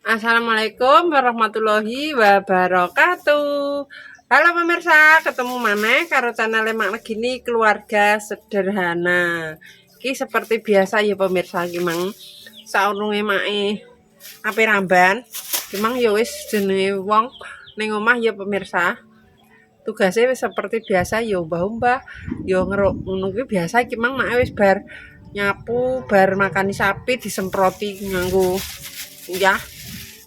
Assalamualaikum warahmatullahi wabarakatuh. Halo pemirsa, ketemu maneh karo channel Mak Negini Keluarga Sederhana. Ki seperti biasa ya pemirsa, ki mang saurunge make ape ramban, ki mang ya wis jenenge wong ning omah ya pemirsa. Tugasnya wis seperti biasa ya mbah-mbah, ya ngeruk ngono kuwi biasa ki mang make wis bar nyapu, bar makani sapi disemproti nganggo ya.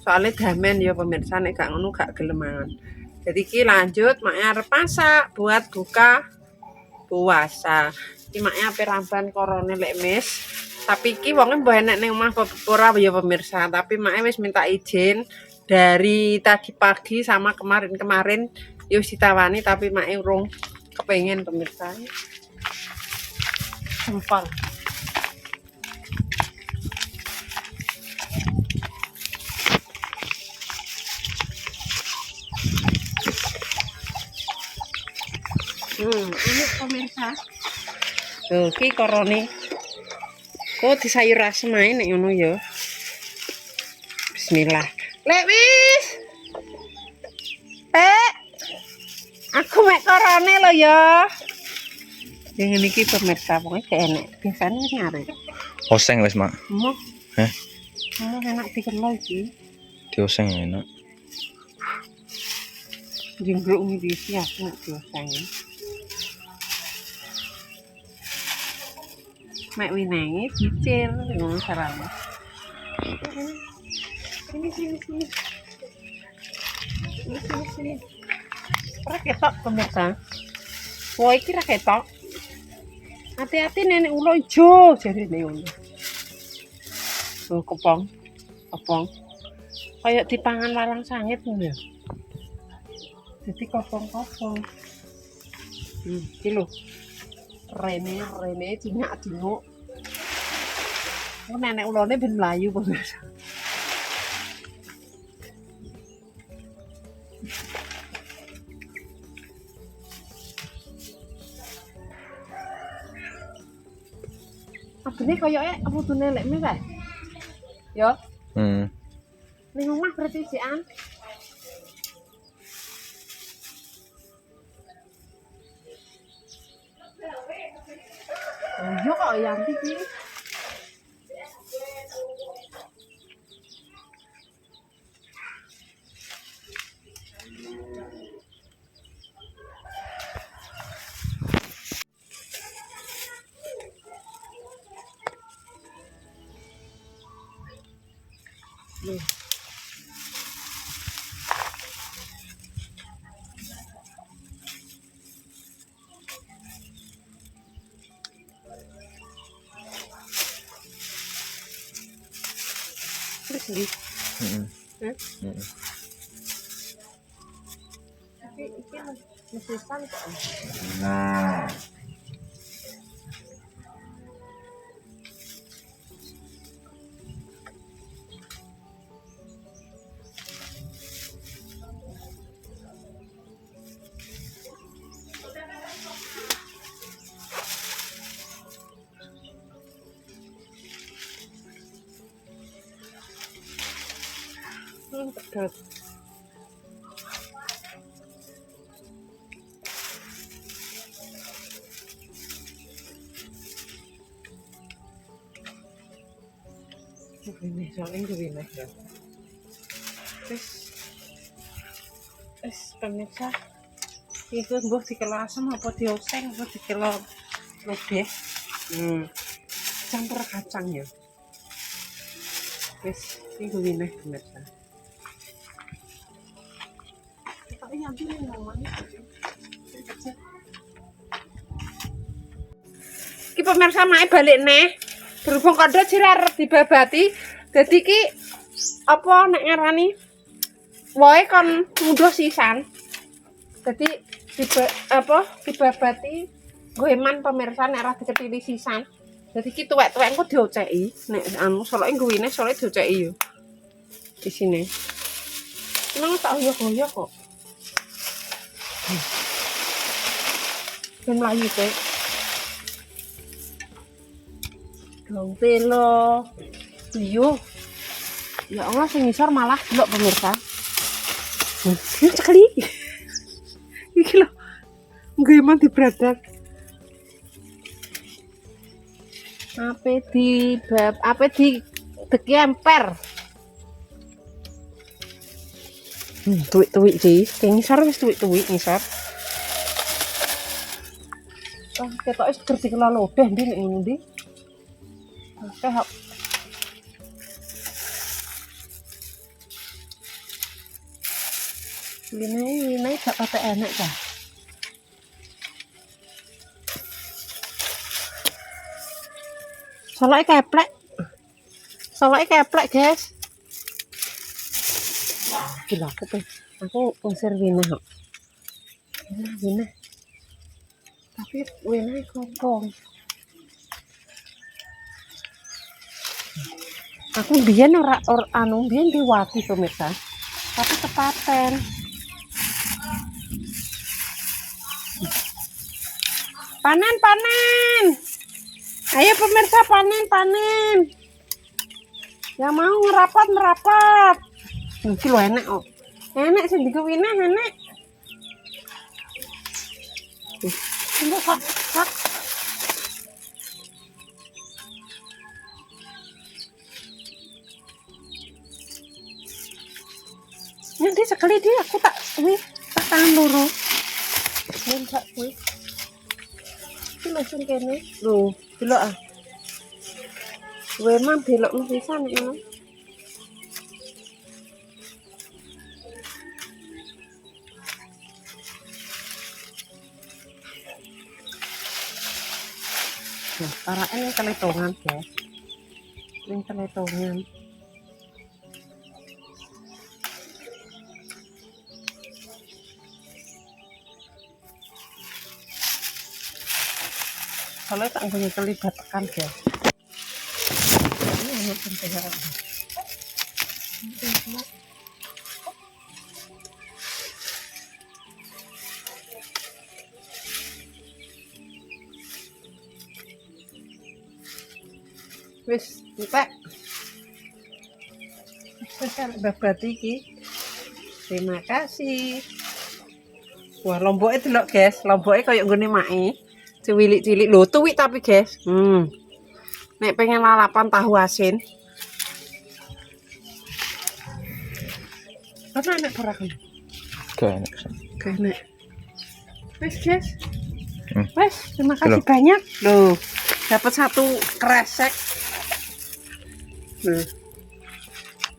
Soalnya damen ya pemirsa, nek gak ngono gak gelemangan. Jadi ki lanjut maknya arep masak buat buka puasa. Ki maknya ape ramban korone lek mis. Tapi ki wonge mbah enek ning omah ora ya pemirsa, tapi maknya wis minta izin dari tadi pagi sama kemarin-kemarin ya wis ditawani tapi maknya urung kepengen pemirsa. Sempol. Ini pemirsa. Tuh, ki korone. Kok di sayur asem ae nek ngono ya. Bismillah. Lek wis. Aku mek korone lho ya. Yang ini ki pemirsa, pokoknya kayak enak. Biasanya nyari. Oseng wis, Mak. Mau. Heh? Mau enak dikelo iki. Dioseng enak. Jenggruk iki siap nek dioseng. Mek winenge dicir ngono carane. Sini. Sini. Ora ketok pemirsa. Wah iki ra ketok. Hati-hati nenek ulo ijo jarine ngono. Tuh kepong. Kayak dipangan warang sangit ngono ya. Jadi kopong-kopong. Iki lho. Rene dinguk. Oh, nenek ulone ben mlayu pemirsa. Abene koyoke putune lek mes kae. Yo. Ning omah berarti sian. Oh, yo kok Yanti ki. Terus di. Tapi iki mesisan kok. Pedot. Ini soalnya gini ya. Terus pemirsa itu mbah dikelo asem apa dioseng apa dikelo lodeh. Campur kacang ya. Wis iki gini pemirsa. Ki pemirsa mae balik neh. Berhubung kodho jire arep dibabati, dadi ki apa nek ngarani wae kon mudho sisan. Dadi dibabati nggo eman pemirsa nek ora diketili sisan. Dadi ki tuwek-tuwek engko dioceki nek anu soloke ngguwine soloke dioceki yo. Di sini. Nang tak hoyo-hoyo kok. Ben mlayu teh. Daun telo. Iyo. Ya Allah, sing ngisor malah delok pemirsa. Ini sekali. Iki lho. Nggih emang dibradak. Ape di deki emper. Tuwik-tuwik sih. Kayak ngisor wis tuwik-tuwik ngisor. Oh, ketoke seger dikelola lodeh ndi nek ngono ndi. Oke, hop. Ini gak patek enak ta. Soloke keplek, guys. Gila aku ngusir Wina kok. Wina. Tapi Wina kopong. Aku biyen biyen diwati pemirsa. Tapi kepaten. Panen. Ayo pemirsa panen. Yang mau merapat. Iki lho enak kok. Enak sing digo Wina enak. Tunggu sak. Nanti sekali dia aku tak tangan loro. Tak kuwi. Iki langsung kene. Lho, delok ah. Memang belok pisan ngono. Nah, para ini keletongan, guys. Ini keletongan. Kalau tak punya kelibatkan, guys. Ini hanya penting. Wis, entek. Babati iki. Terima kasih. Wah, lomboknya delok, guys. Lomboknya kayak nggone mae. Cilik-cilik lho, tuwik tapi, guys. Nek pengen lalapan tahu asin. Apa enak ora kan? Gak enak. Wis, guys. Wis, terima kasih banyak. Loh, dapat satu kresek.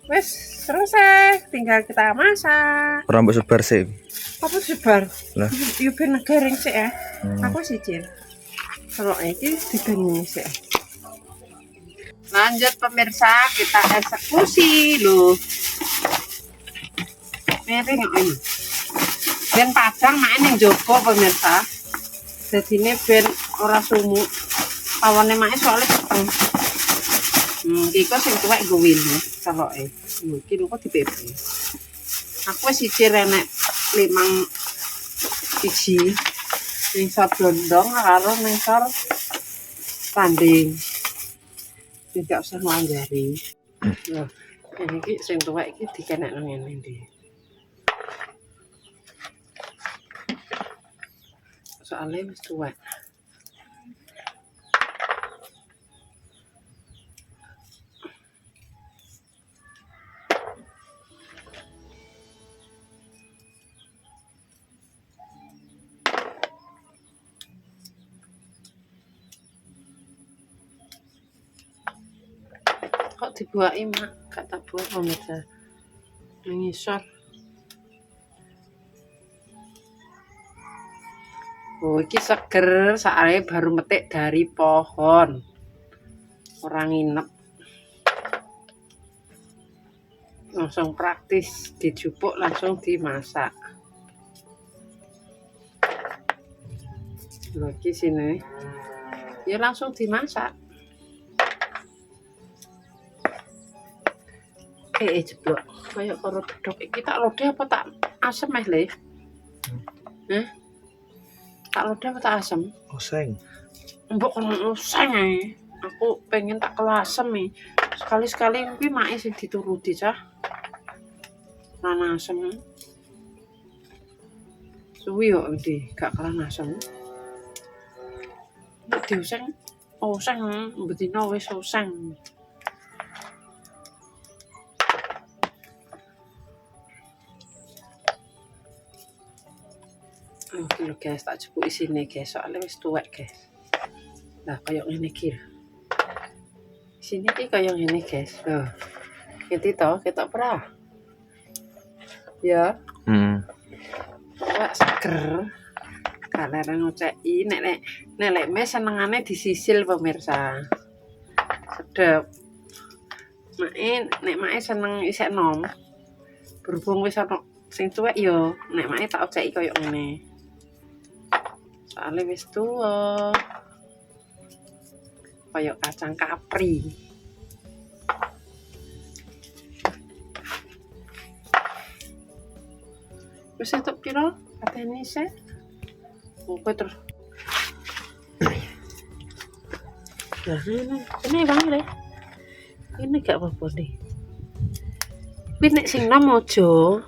Wes selesai, tinggal kita masak. Rambut sebar sih. Apa sebar? Lah. Yo ben garing sik ya. Aku sicil. Kalau iki diganyung sik. Lanjut pemirsa, kita eksekusi loh. Miring ini. Ben padang main yang jopo pemirsa. Jadine ben ora sumuk. Awane mae soalnya peteng. Iki kok sing tuwek guwin ya, saloke. Iki lho kok dipepe. Aku wis siji renek 5 biji. Sing sor blondong karo ning sor tanding. Tidak usah nglanjari. Loh, iki sing tuwek iki dikenekno ngene iki. Soalnya wis tuwek. Kok dibuaki mak, gak tak buat pemirsa. Mengisor. Oh, iki seger, soalnya baru metik dari pohon. Orang nginep. Langsung praktis, dijupuk langsung dimasak. Loh, iki sini. Ya langsung dimasak. Jeblok. Kayak karo gedhog iki tak lodeh apa tak asem Le? Tak lodeh apa tak asem? Oseng. Mbok kono oseng ae. Aku pengen tak kelo asem Sekali-sekali kuwi mae sing dituruti cah. Lan asem. Suwi yo ndi gak kelan asem. Nek diuseng, oseng betina wis oseng. Oke guys, tak jupuk isine guys, soalnya wis tuwek guys. Nah, kayak ngene iki. Sini iki kayak ngene guys. Loh. Ngerti to, ketok ora? Ya. Wah, seger. Kaleren ngoceki nek mes senengane disisil pemirsa. Sedep. Nek seneng isek nom. Berhubung wis ana sing tuwek yo, nek mae tak oceki koyo ngene. Soale wis tuwa. Koyo kacang kapri. Wis entuk piro? Katene sik. Oke terus. Nah, ini bang le. Ini gak apa-apa nih. Kuwi nek sing nom aja.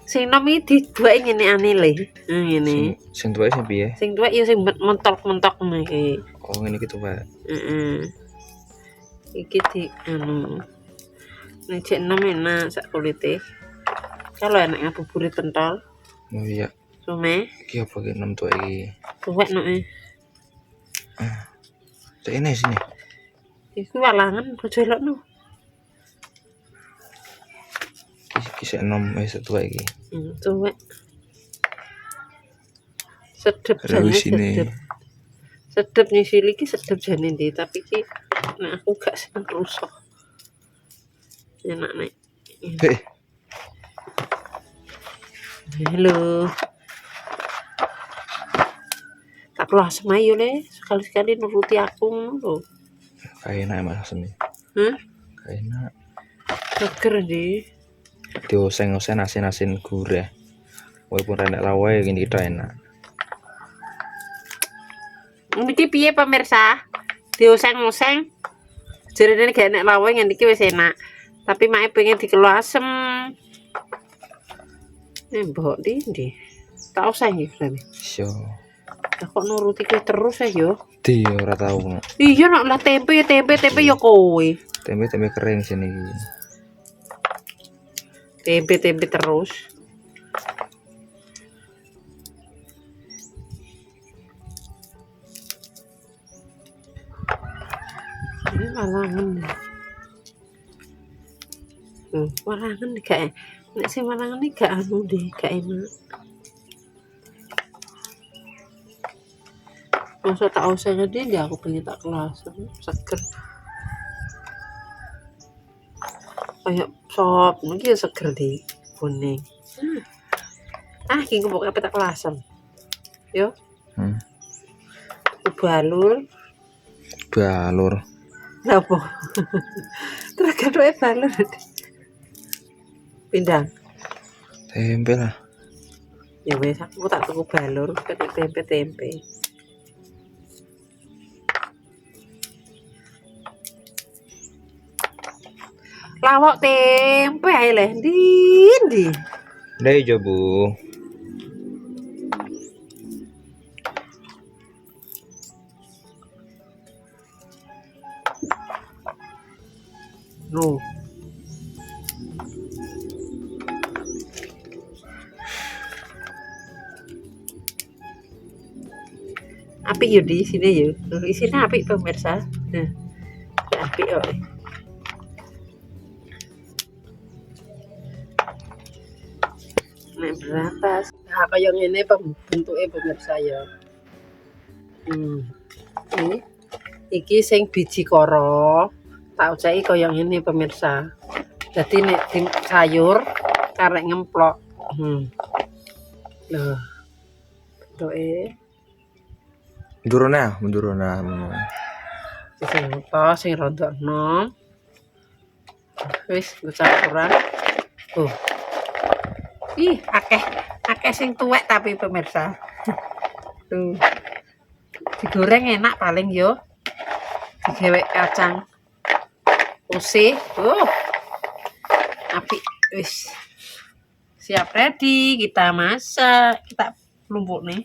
Sing nom iki dibuake ngene ane le. Ngene. Sing tuwek sing piye? Sing tuwek ya sing mentok-mentok iki. Oh, ngene iki tuwek. Heeh. Iki di anu. Nek cek nom enak sak kulite. Kalau enak ngabuburit pentol. Oh iya. Sume. Iki apa iki nem tuwek iki? Tuwek noe. Cek ini sini. Iku walangan aja elokno. Iki sik nom wis tuwek iki. Tuwek. Sedep jane sedep. Sedep nyisili iki sedep jane ndi, tapi iki nek aku gak seneng rusak. Enak nek. Halo. Tak kelas semayu le, sekali-sekali nuruti aku ngono lho. Kayak enak mas asem iki. Kayak enak. Seger ndi. Dioseng-oseng asin-asin gurih. Walaupun renek lawae gini kita enak. Niki piye pemirsa? Dioseng-oseng. Jarene gak enak lawae ngene iki wis enak. Tapi mae pengen dikelo asem. Mbok ndi. Tak usah ya berarti. Yo. Kok nuruti kowe terus ya? Di ora tau. Iya nek lah tempe ya kowe. Tempe kering sini iki. Tempe terus. Ini walangan. Walangan gak. Nek sing walangan iki gak anu deh, gak enak. Masa tak usah ngene aku pengen tak kelas seger. Kayak sop iki seger di kuning. Iki pokoke tak kelasan. Yo. Balur. Napa? Terus katoke balur. Pindang. Tempe lah. Ya wes aku tak tuku balur tempe. Lawak tempe ae le. Ndi. Ndai jo, Bu. No. Apik yo di sini yo. Isine apik pemirsa. Nah. Apik yo. Nek beratas. Nah, kaya ngene bentuke pemirsa ya. Iki sing biji koro. Tak ucai kaya ngene pemirsa. Jadi nek sayur karek ngemplok. Loh. Bentuke Menduruna. sing apa sing rontok enom. Wis campuran. Ih, akeh sing tuwek tapi pemirsa. Tuh. Digoreng enak paling yo. Digewek kacang. Usih. Api wis. Siap ready, kita masak. Kita lumpuk nih.